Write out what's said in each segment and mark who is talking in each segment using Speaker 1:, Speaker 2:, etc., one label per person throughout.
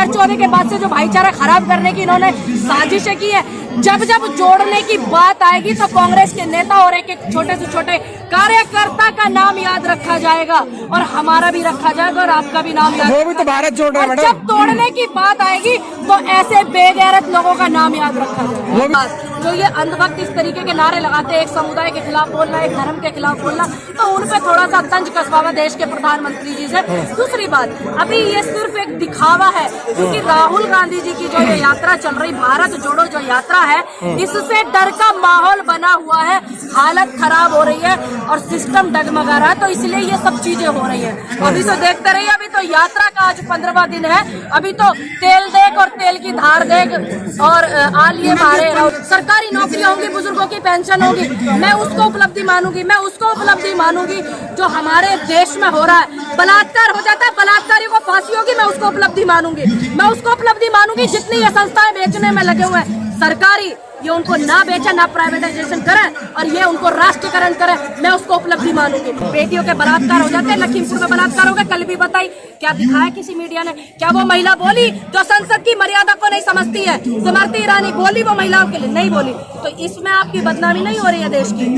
Speaker 1: 2014 के बाद से जो भाईचारा खराब करने की इन्होंने साजिशें की है, जब जब जोड़ने की बात आएगी तो कांग्रेस के नेता और एक एक छोटे से छोटे कार्यकर्ता का नाम याद रखा जाएगा और हमारा भी रखा जाएगा और आपका भी नाम याद,
Speaker 2: वो भी तो भारत जोड़ रहा है मैडम।
Speaker 1: जब तोड़ने की बात आएगी तो ऐसे बेगैरत लोगों का नाम याद रखा जाएगा। जो ये अंधभक्त इस तरीके के नारे लगाते हैं, एक समुदाय के खिलाफ बोलना, एक धर्म के खिलाफ बोलना, तो उन पे थोड़ा सा तंज कसवा हुआ देश के प्रधानमंत्री जी से। दूसरी बात, अभी ये सिर्फ एक दिखावा है, क्योंकि राहुल गांधी जी की जो ये यात्रा चल रही, भारत जोड़ो जो यात्रा है, इससे डर का माहौल बना हुआ है, हालत खराब हो रही है और सिस्टम डगमगा रहा है, तो इसलिए ये सब चीजें हो रही है। अभी तो देखते रहिए, अभी तो यात्रा का आज 15वां दिन है, अभी तो तेल देख और तेल की धार देख और आलिए मारे। सरकारी नौकरियां होंगी, बुजुर्गों की पेंशन होगी, मैं उसको उपलब्धि मानूंगी, मैं उसको उपलब्धि मानूंगी। जो हमारे देश में हो रहा है, बलात्कार हो जाता है, बलात्कारियों को फांसी होगी, मैं उसको उपलब्धि मानूंगी, मैं उसको उपलब्धि मानूंगी। जितनी ये संस्थाएं बेचने में लगे हुए हैं सरकारी, ये उनको ना बेचे, ना प्राइवेटाइजेशन करे और ये उनको राष्ट्रीयकरण करे, मैं उसको उपलब्धि मानूंगी। बेटियों के बलात्कार हो जाते हैं, लखीमपुर में बलात्कार हो गया, कल भी बताई, क्या दिखाया किसी मीडिया ने? क्या वो महिला बोली जो संसद की मर्यादा को नहीं समझती है? स्मृति ईरानी बोली वो महिलाओं के लिए? नहीं बोली। तो इसमें आपकी बदनामी नहीं हो रही है देश की?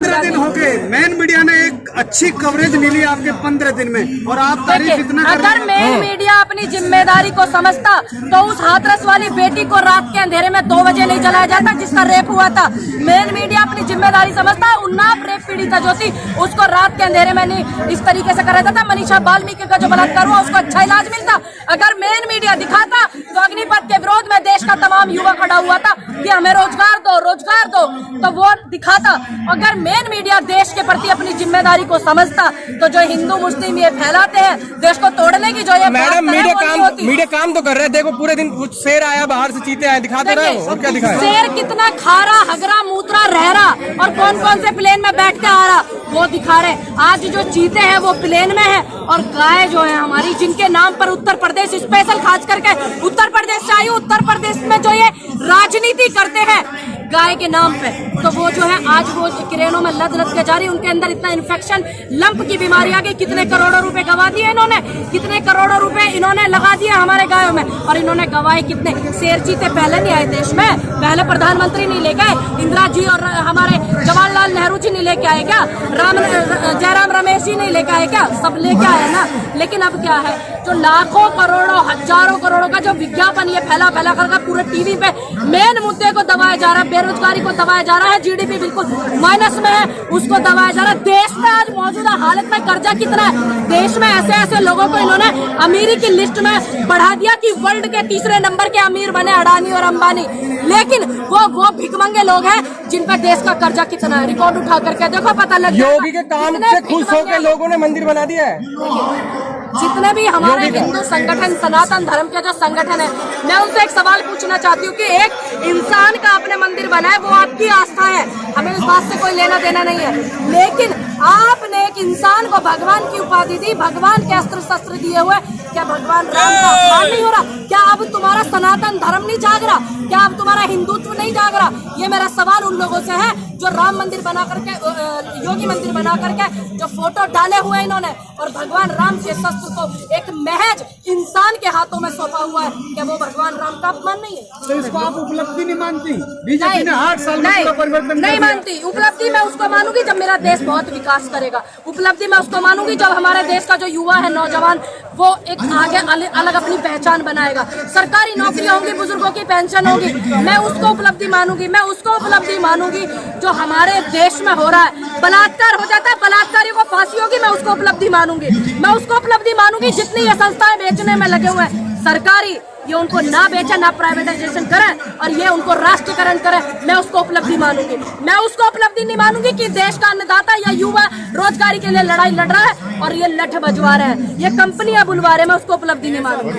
Speaker 3: 15 दिन हो गए, मेन मीडिया ने एक अच्छी कवरेज मिली आपके 15 दिन में और आप तारीफ इतना कर रहे हैं।
Speaker 1: अगर मेन मीडिया अपनी जिम्मेदारी को समझता तो उस हाथरस वाली बेटी को रात के अंधेरे में 2 बजे नहीं जलाया जाता जिसका रेप हुआ था। मेन मीडिया अपनी जिम्मेदारी समझता, उन्नाव रेप पीड़िता जो थी उसको रात के अंधेरे में नहीं इस तरीके से करा जाता। मनीषा वाल्मीकि का जो बलात्कार हुआ उसको अच्छा इलाज मिलता। अगर मेन मीडिया दिखाता तो अग्निपथ के विरोध में देश का तमाम युवा खड़ा हुआ था कि हमें रोजगार दो, रोजगार दो, तो वो दिखाता। अगर मेन मीडिया देश के प्रति अपनी जिम्मेदारी को समझता तो जो हिंदू मुस्लिम ये फैलाते हैं देश को तोड़ने की, जो ये
Speaker 2: मैडम मीडिया काम तो कर रहा है। देखो पूरे दिन कुछ शेर आया, बाहर से चीते आए, दिखाते रहे और क्या दिखाया?
Speaker 1: शेर कितना खा रहा, हगरा मूत्रा रह रहा और कौन कौन से प्लेन में बैठ के आ रहा वो दिखा रहे। आज जो चीते हैं वो प्लेन में है और गाय जो है हमारी, जिनके नाम पर उत्तर प्रदेश स्पेशल खास करके उत्तर प्रदेश चाहिए, उत्तर प्रदेश में जो ये राजनीति करते हैं गाय के नाम पे, तो वो जो है आज वो क्रेनों में लद के जा रही, उनके अंदर इतना इन्फेक्शन, लंप की बीमारी आ गई। कितने करोड़ों रुपए गवा दिए इन्होंने, कितने करोड़ों रुपए इन्होंने लगा दिए हमारे गायों में। और इन्होंने गवाए कितने? शेर चीते पहले नहीं आए देश में, पहले प्रधानमंत्री नहीं लेके आए, इंदिरा जी और हमारे जवाहरलाल नेहरू जी नहीं लेके आए क्या? जयराम रमेश जी नहीं लेके आए क्या? सब लेके आए ना। लेकिन अब क्या है, जो लाखों करोड़ों हजारों करोड़ों का जो विज्ञापन ये फैला कर पूरे टीवी पे मेन मुद्दे को दबाया जा रहा है, बेरोजगारी को दबाया जा रहा है, जीडीपी बिल्कुल माइनस में है उसको दबाया जा रहा है। देश में आज मौजूदा हालत में कर्जा कितना है? देश में ऐसे ऐसे लोगों को इन्होंने अमीरी की लिस्ट में बढ़ा दिया कि वर्ल्ड के 3रे नंबर के अमीर बने अडानी और अंबानी। लेकिन वो भिखमंगे लोग हैं जिन पर देश का कर्जा कितना है, रिकॉर्ड उठा करके देखो, पता लग जाएगा।
Speaker 2: योगी के काम से खुश होकर लोगों ने मंदिर बना दिया है।
Speaker 1: जितने भी हमारे हिंदू संगठन, सनातन धर्म के जो संगठन है, मैं उनसे एक सवाल पूछना चाहती हूँ कि एक इंसान का आपने मंदिर बनाया, वो आपकी आस्था है, हमें उस बात से कोई लेना देना नहीं है। लेकिन आपने एक इंसान को भगवान की उपाधि दी, भगवान के अस्त्र शस्त्र दिए हुए, क्या भगवान राम का अपमान नहीं हो रहा? क्या अब तुम्हारा सनातन धर्म नहीं जाग रहा? क्या अब तुम्हारा हिंदुत्व नहीं जाग रहा? ये मेरा सवाल उन लोगों से है जो राम मंदिर बना करके, योगी मंदिर बना करके जो फोटो डाले हुए इन्होंने और भगवान राम के शस्त्र को एक महज इंसान के हाथों में सौंपा हुआ है, क्या वो भगवान राम का अपमान नहीं है?
Speaker 3: तो इसको आप उपलब्धि नहीं मानती? बीजेपी ने 8 साल में पूरा परिवर्तन
Speaker 1: नहीं मानती। उपलब्धि मैं उसको मानूंगी जब मेरा देश बहुत विकास करेगा। उपलब्धि मैं उसको मानूंगी जब हमारे देश का जो युवा है, नौजवान, वो एक आगे अलग अपनी पहचान बनाएगा। सरकारी नौकरियां होंगी, बुजुर्गों की पेंशन होगी, मैं उसको उपलब्धि मानूंगी। मैं उसको उपलब्धि मानूंगी जो हमारे देश में हो रहा है, बलात्कार हो जाता है, बलात्कारियों को फांसी होगी, मैं उसको उपलब्धि मानूंगी। मैं उसको उपलब्धि मानूंगी। जितनी ये संस्थाएं बेचने में लगे हुए हैं सरकारी, ये उनको ना बेचे, ना प्राइवेटाइजेशन करे और ये उनको राष्ट्रीयकरण करे, मैं उसको उपलब्धि मानूंगी। मैं उसको उपलब्धि नहीं मानूंगी कि देश का अन्नदाता या युवा रोजगारी के लिए लड़ाई लड़ रहा है और ये लठ बजवा रहे हैं, ये कंपनियां बुलवा रहे हैं, मैं उसको उपलब्धि नहीं मानूंगी।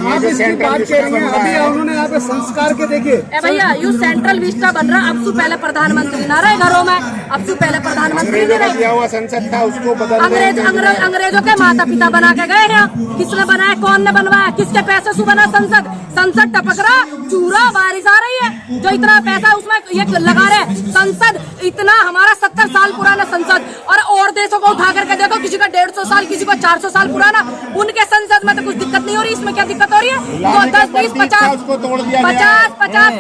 Speaker 3: उन्होंने यहाँ पे संस्कार के देखे
Speaker 1: भैया, यू सेंट्रल विस्टा बन रहा, अब से पहले प्रधानमंत्री ना रहे घरों में, अब से पहले प्रधानमंत्री नहीं रहे,
Speaker 3: संसद था उसको
Speaker 1: अंग्रेजों के माता पिता बना के गए हैं। किसने बनाया, कौन ने बनवाया, किसके पैसे से बना संसद? संसद टपक रहा, चूरा बारिश आ रही है, जो इतना पैसा उसमें ये लगा रहे। संसद इतना, हमारा 70 साल पुराना संसद और देश देशों को उठा करके देखो, किसी का 150 साल, किसी को 400 साल पुराना, उनके संसद में तो कुछ दिक्कत नहीं हो रही। इसमें क्या दिक्कत हो रही है? तो 10, 20, 50,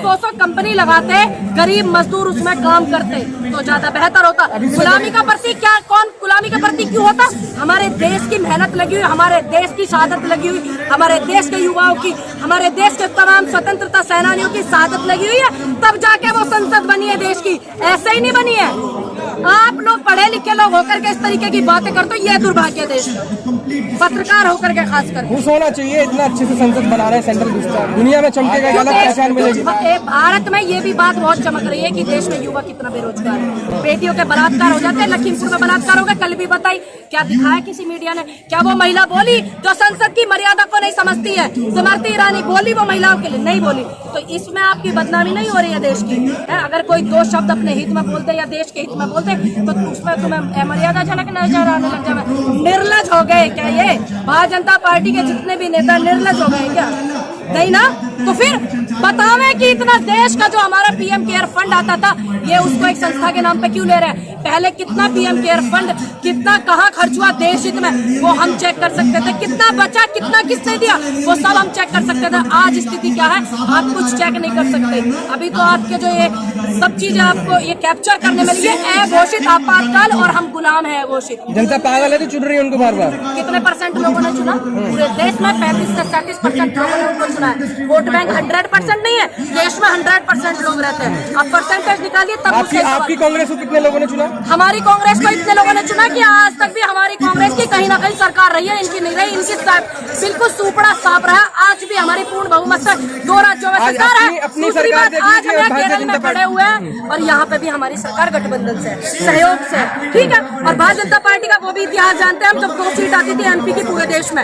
Speaker 1: 100 कंपनी लगाते, गरीब मजदूर उसमें काम करते तो ज्यादा बेहतर होता। गुलामी का प्रतीक क्या, कौन गुलामी का प्रतीक क्यों होता? हमारे देश की मेहनत लगी हुई, हमारे देश की शहादत लगी हुई, हमारे देश के युवाओं की, हमारे देश के तमाम स्वतंत्रता सेनानियों की शहादत लगी हुई है, तब जाके वो संसद बनी है देश की, ऐसे ही नहीं बनी है। आप लोग पढ़े लिखे लोग होकर के इस तरीके की बातें करते हो, ये दुर्भाग्य है देश का, पत्रकार होकर के खासकर।
Speaker 2: खुश होना चाहिए, इतना अच्छे से संसद बना रहे हैं, सेंट्रल दुनिया में चमकेगा, अलग पहचान मिलेगी।
Speaker 1: भारत में ये भी बात बहुत चमक रही है कि देश में युवा कितना बेरोजगार है। बेटियों के बलात्कार हो जाते हैं, लखीमपुर में बलात्कार हो गया, कल भी बताई, क्या दिखाया किसी मीडिया ने? क्या वो महिला बोली जो संसद की मर्यादा को नहीं समझती है? स्मृति ईरानी बोली, वो महिलाओं के लिए नहीं बोली। तो इसमें आपकी बदनामी नहीं हो रही है देश की? अगर कोई दो शब्द अपने हित में बोलते या देश के हित में बोलते तो उसमें तुम्हें मर्यादाजनक नजर आने लग जाए। निर्लज हो गए क्या ये भारतीय जनता पार्टी के जितने भी नेता? निर्लज हो गए क्या? नहीं ना? तो फिर बतावे कि इतना देश का जो हमारा पीएम केयर फंड आता था, ये उसको एक संस्था के नाम पे क्यों ले रहे हैं? पहले कितना पीएम केयर फंड, कितना कहाँ खर्च हुआ देश हित में, वो हम चेक कर सकते थे। कितना बचा, कितना किसने दिया, वो सब हम चेक कर सकते थे। आज स्थिति क्या है, आप कुछ चेक नहीं कर सकते। अभी तो आपके जो ये सब चीजें आपको ये कैप्चर करने में लिए अघोषित आपातकाल और हम गुलाम है घोषित।
Speaker 2: जनता पागल है तो चुन रही है उनको बार बार।
Speaker 1: कितने % लोगों ने चुना? पूरे देश में 35 से 40% लोगों ने उनको चुना है। वोट बैंक 100% नहीं है, देश में 100% लोग रहते हैं। अब परसेंटेज निकालिए तब
Speaker 2: आपकी कांग्रेस को कितने लोगों ने चुना?
Speaker 1: हमारी कांग्रेस को इतने लोगों ने चुना कि आज तक भी हमारी कांग्रेस की कहीं ना कहीं सरकार रही है, इनकी नहीं रही। इनकी बिल्कुल सुपड़ा साफ रहा। आज भी हमारी पूर्ण बहुमत से 2 राज्यों में सरकार है।
Speaker 2: अपनी सरकार
Speaker 1: आज हम केरल में खड़े हुए हैं और यहाँ पे भी हमारी सरकार गठबंधन से, सहयोग से, ठीक है। और भारतीय जनता पार्टी का वो भी इतिहास जानते हैं हम, जब 2 सीट आती थी एमपी की पूरे देश में,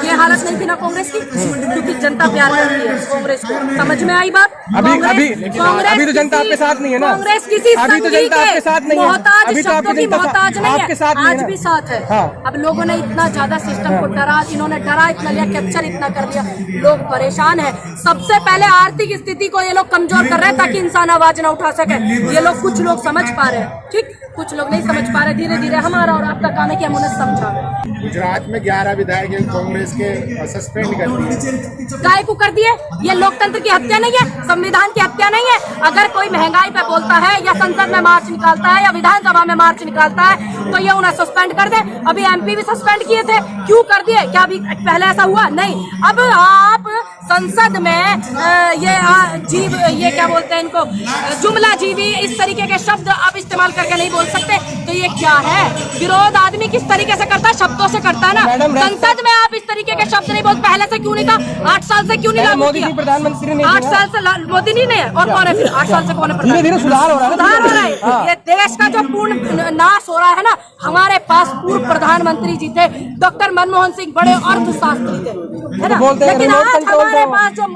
Speaker 1: ये हालत नहीं थी ना कांग्रेस की, क्योंकि जनता प्यार करती है कांग्रेस को। समझ में आई बात?
Speaker 2: अभी तो जनता आपके साथ नहीं है ना।
Speaker 1: कांग्रेस किसी
Speaker 2: अभी तो जनता आपके साथ नहीं है।
Speaker 1: मोहताज
Speaker 2: अभी तो
Speaker 1: शब्दों की मोहताज नहीं है, आज भी साथ है।
Speaker 2: हाँ।
Speaker 1: अब लोगों ने इतना ज्यादा सिस्टम को डरा, इन्होंने डरा इतना लिया, कैप्चर इतना कर लिया, लोग परेशान है। सबसे पहले आर्थिक स्थिति को ये लोग कमजोर कर रहे हैं ताकि इंसान आवाज ना उठा सके। ये लोग कुछ लोग समझ पा रहे हैं, ठीक, कुछ लोग नहीं समझ पा रहे। धीरे धीरे हमारा और आपका काम है कि हम उन्हें समझा।
Speaker 4: गुजरात में 11 विधायक कांग्रेस के सस्पेंड कर दिए।
Speaker 1: काय को कर दिए? ये लोकतंत्र की हत्या नहीं है, संविधान की हत्या नहीं है। अगर कोई महंगाई पे बोलता है या संसद में मार्च निकालता है या विधानसभा में मार्च निकालता है तो ये उन्हें सस्पेंड कर दे। अभी एमपी भी सस्पेंड किए थे, क्यों कर दिए? क्या अभी पहले ऐसा हुआ? नहीं। अब आप संसद में ये क्या बोलते हैं इनको, जुमला जीवी, इस तरीके के शब्द आप इस्तेमाल करके नहीं बोल सकते। तो ये क्या है? विरोध आदमी किस तरीके से करता है? शब्दों से करता है ना। संसद में आप इस तरीके के शब्द नहीं बोलते। पहले से क्यों नहीं था? 8 साल से क्यों नहीं लागू किया?
Speaker 2: प्रधानमंत्री ने
Speaker 1: 8 साल से मोदी नहीं है, और कौन है फिर? 8 साल से कौन है?
Speaker 2: धीरे धीरे सुधार हो रहा है।
Speaker 1: ये देश का जो पूर्ण नाश हो रहा है ना, हमारे पास पूर्व प्रधानमंत्री जी थे, डॉक्टर मनमोहन सिंह, बड़े अर्थशास्त्री थे, है ना। लेकिन आज हमारे पास जो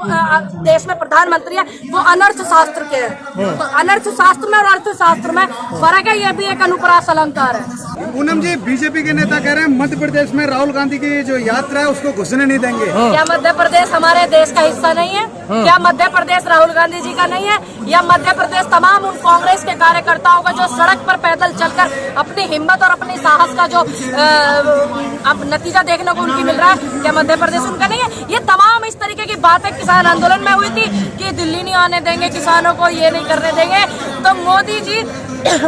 Speaker 1: देश में प्रधानमंत्री है वो अनर्थ शास्त्र के हैं। तो अनर्थ शास्त्र में और अर्थशास्त्र में फर्क है, ये भी एक अनुप्रास अलंकार है।
Speaker 3: पूनम जी, बीजेपी के नेता कह रहे हैं मध्य प्रदेश में राहुल गांधी की जो यात्रा है उसको घुसने नहीं देंगे।
Speaker 1: क्या मध्य प्रदेश हमारे देश का हिस्सा नहीं है? क्या मध्य प्रदेश राहुल गांधी जी का नहीं है? या मध्य प्रदेश तमाम उन कांग्रेस के कार्यकर्ताओं का जो सड़क पर पैदल चलकर अपनी हिम्मत और अपनी साहस का जो अब नतीजा देखने को उनकी मिल रहा है, क्या मध्य प्रदेश उनका नहीं है? ये तमाम इस तरीके की बातें किसान आंदोलन में हुई थी कि दिल्ली नहीं आने देंगे किसानों को, ये नहीं करने देंगे। तो मोदी जी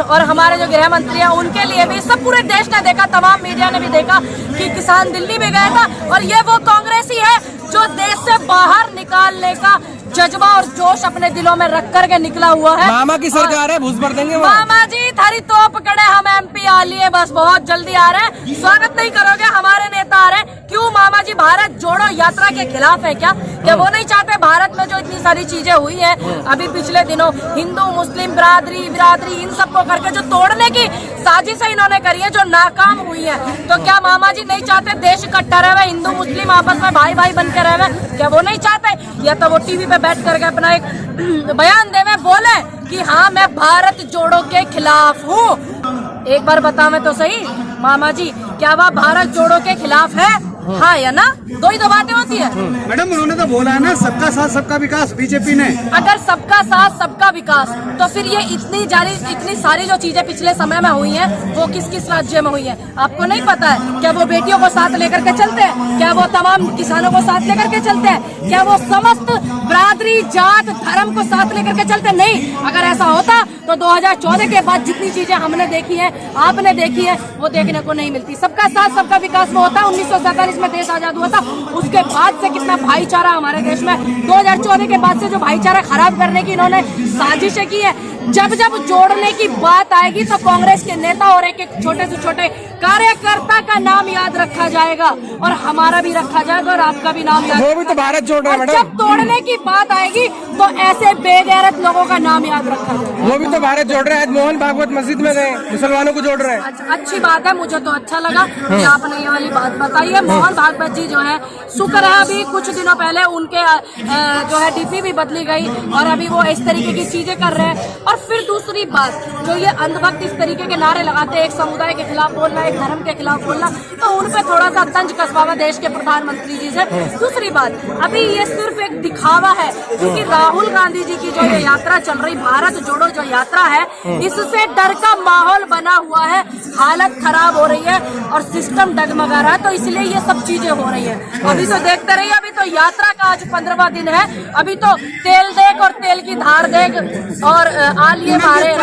Speaker 1: और हमारे जो गृह मंत्री हैं उनके लिए भी, सब पूरे देश ने देखा, तमाम मीडिया ने भी देखा कि किसान दिल्ली में गया था। और ये वो कांग्रेस ही है जो देश से बाहर निकालने का जज्बा और जोश अपने दिलों में रख करके निकला हुआ है।
Speaker 2: मामा की सरकार है, भूस भर देंगे
Speaker 1: मामा जी, थारी तोप कड़े, हम एमपी आ लिए, बस बहुत जल्दी आ रहे हैं। स्वागत नहीं करोगे? हमारे नेता आ रहे हैं। क्यों मामा जी भारत जोड़ो यात्रा के खिलाफ है क्या? वो नहीं चाहते भारत में जो इतनी सारी चीजें हुई है अभी पिछले दिनों, हिंदू मुस्लिम बिरादरी इन सबको करके जो तोड़ने की साजिशें इन्होंने करी है, जो नाकाम हुई है, तो क्या मामा जी नहीं चाहते देश इकट्ठा रहे, हिंदू मुस्लिम आपस में भाई भाई बन के रहे? क्या वो नहीं चाहते? या तो वो टीवी पे बैठ करके अपना एक बयान देवे, बोले कि हाँ मैं भारत जोड़ो के खिलाफ हूँ। एक बार बतावे तो सही मामा जी, क्या वह भारत जोड़ो के खिलाफ है? हाँ या ना, दो ही तो बातें होती है।
Speaker 3: मैडम उन्होंने तो बोला है ना सबका साथ सबका विकास, बीजेपी ने।
Speaker 1: अगर सबका साथ सबका विकास, तो फिर ये इतनी सारी जो चीजें पिछले समय में हुई हैं वो किस किस राज्य में हुई हैं आपको नहीं पता है? क्या वो बेटियों को साथ लेकर के चलते हैं? क्या वो तमाम किसानों को साथ लेकर के चलते हैं? क्या वो समस्त बरादरी जात धर्म को साथ लेकर के चलते? नहीं। अगर ऐसा होता तो 2014 के बाद जितनी चीजें हमने देखी है, आपने देखी है, वो देखने को नहीं मिलती। सबका साथ सबका विकास में होता। 1947 में देश आजाद हुआ था, उसके बाद से कितना भाईचारा हमारे देश में, 2014 के बाद से जो भाईचारा खराब करने की इन्होंने साजिशें की है। जब जब जोड़ने की बात आएगी तो कांग्रेस के नेता और एक एक छोटे से छोटे कार्यकर्ता का नाम याद रखा जाएगा, और हमारा भी रखा जाएगा और आपका भी नाम याद।
Speaker 2: वो भी तो भारत जोड़ रहा है
Speaker 1: और
Speaker 2: मैडम।
Speaker 1: जब तोड़ने की बात आएगी तो ऐसे बेगैरत लोगों का नाम याद रखा जाएगा।
Speaker 2: वो भी तो भारत जोड़ रहे हैं। आज मोहन भागवत मस्जिद में गए, मुसलमानों को जोड़ रहे हैं।
Speaker 1: अच्छी बात है, मुझे तो अच्छा लगा कि आपने ये वाली बात बताई है। मोहन भागवत जी जो है, शुक्र है अभी कुछ दिनों पहले उनके जो है डीपी भी बदली गई और अभी वो इस तरीके की चीजें कर रहे हैं। और फिर दूसरी बात, जो ये अंधभक्त इस तरीके के नारे लगाते हैं, एक समुदाय के खिलाफ बोलना, एक धर्म के खिलाफ बोलना, तो उन पे थोड़ा सा तंज कसवा हुआ देश के प्रधानमंत्री जी से। दूसरी बात, अभी ये सिर्फ एक दिखावा है, क्योंकि राहुल गांधी जी की जो ये यात्रा चल रही, भारत जोड़ो जो यात्रा है, इससे डर का माहौल बना हुआ है, हालत खराब हो रही है और सिस्टम डगमगा रहा है, तो इसलिए ये सब चीजें हो रही है। अभी तो देखते रहिए, अभी तो यात्रा का आज 15वां दिन है, अभी तो तेल देख और तेल की धार देख और आलिए मारे।